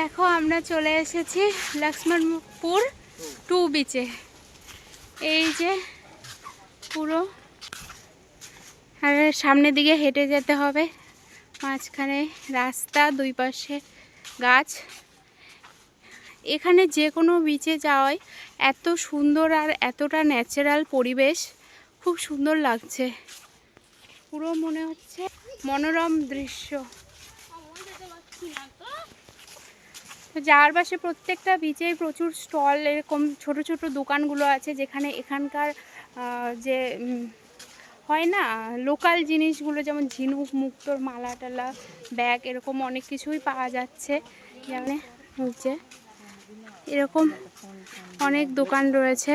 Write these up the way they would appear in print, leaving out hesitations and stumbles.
দেখো আমরা চলে এসেছি লক্ষ্মণপুর 2 বিচে। এই যে পুরো আর সামনের দিকে হেঁটে যেতে হবে, মাঝখানে রাস্তা, দুই পাশে গাছ। এখানে যে কোনো বিচে যাওয়ায় এত সুন্দর আর এতটা ন্যাচারাল পরিবেশ, খুব সুন্দর লাগছে। পুরো মনে হচ্ছে মনোরম দৃশ্য। যার পাশে প্রত্যেকটা বিচে প্রচুর স্টল, এরকম ছোট ছোট দোকানগুলো আছে, যেখানে এখানকার যে হয় না লোকাল জিনিসগুলো, যেমন ঝিনুক মুক্তোর মালা টালা, ব্যাগ, এরকম অনেক কিছুই পাওয়া যাচ্ছে। যেমন হচ্ছে এরকম অনেক দোকান রয়েছে,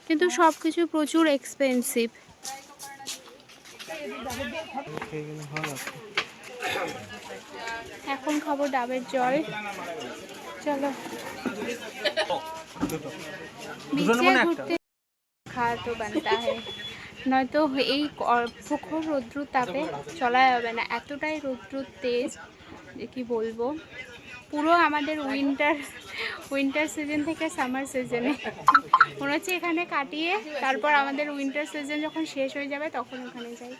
কিন্তু সব কিছু প্রচুর এক্সপেন্সিভ। এখন খাবো ডাবের জল। চলো বিচে ঘুরতে খাওয়া তো বানতা হয়, নয়তো এই প্রখর রৌদ্র তাপে চলা যাবে না। এতটাই রৌদ্র তেজ যে কি বলবো। পুরো আমাদের উইন্টার সিজন থেকে সামার সিজনে মনে হচ্ছে এখানে কাটিয়ে তারপর আমাদের উইন্টার সিজন যখন শেষ হয়ে যাবে তখন ওখানে যাই।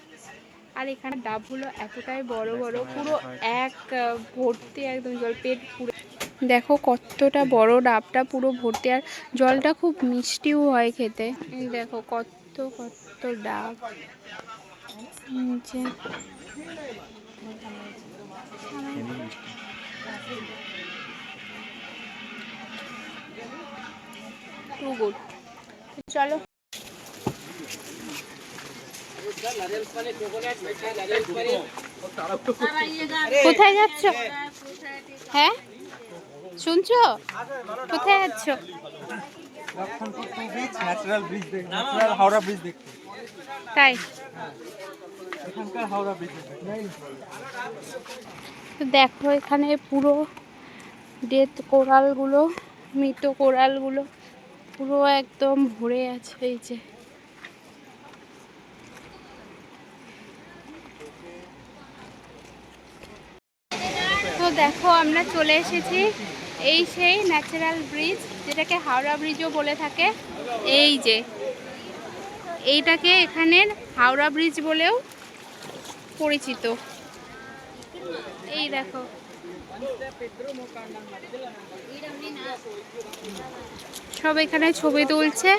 আর এখানে ডাবগুলো এতটাই বড় বড়, পুরো এক ভর্তি একদম জল, পেট পুরো। দেখো কতটা বড় ডাবটা, পুরো ভর্তি। আর জলটা খুব মিষ্টিও হয় খেতে। এই দেখো কত কত ডাব নিচে। Too good. চলো কোথায় যাচ্ছ? হ্যাঁ শুনছো? কোথায় যাচ্ছ? তাই দেখো এখানে পুরো ডেথ কোরালগুলো, মৃত কোরালগুলো পুরো একদম ভরে আছে। এই যে তো দেখো আমরা চলে এসেছি, এই সেই ন্যাচারাল ব্রিজ, যেটাকে হাওড়া ব্রিজও বলে থাকে। এই যে এইটাকে এখানের হাওড়া ব্রিজ বলেও পরিচিত। এই দেখো সব এখানে ছবি তুলছে।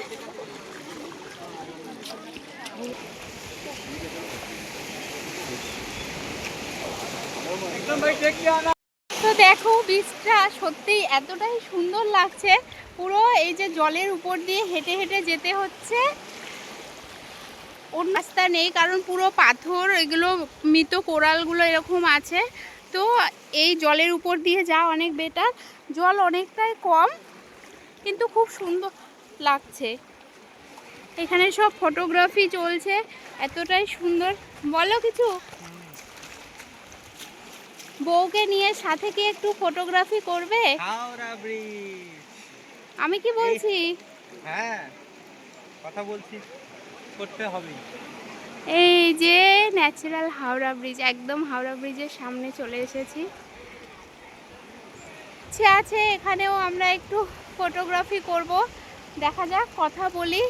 তো দেখো বীজটা সত্যিই এতটাই সুন্দর লাগছে। পুরো এই যে জলের উপর দিয়ে হেঁটে হেঁটে যেতে হচ্ছে, অন্য রাস্তা নেই, কারণ পুরো পাথর, এগুলো মৃত কোরালগুলো এরকম আছে। তো এই জলের উপর দিয়ে যাওয়া অনেক বেটার। জল অনেকটাই কম, কিন্তু খুব সুন্দর লাগছে। এখানে সব ফটোগ্রাফি চলছে, এতটাই সুন্দর। বলো কিছু, বউকে নিয়ে সাথে কি একটু ফটোগ্রাফি করবে? আমি কি বলছি? হ্যাঁ কথা বলছি, করতে হবে। এই যে ন্যাচারাল হাওড়া ব্রিজ, একদম হাওড়া ব্রিজের সামনে চলে এসেছি। আছে এখানেও আমরা একটু ফটোগ্রাফি করব, দেখা যাক, কথা বলি,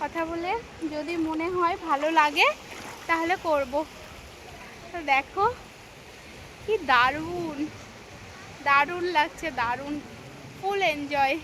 কথা বলে যদি মনে হয় ভালো লাগে তাহলে করব। তো দেখো কি দারুণ দারুণ লাগছে, দারুণ, ফুল এনজয়।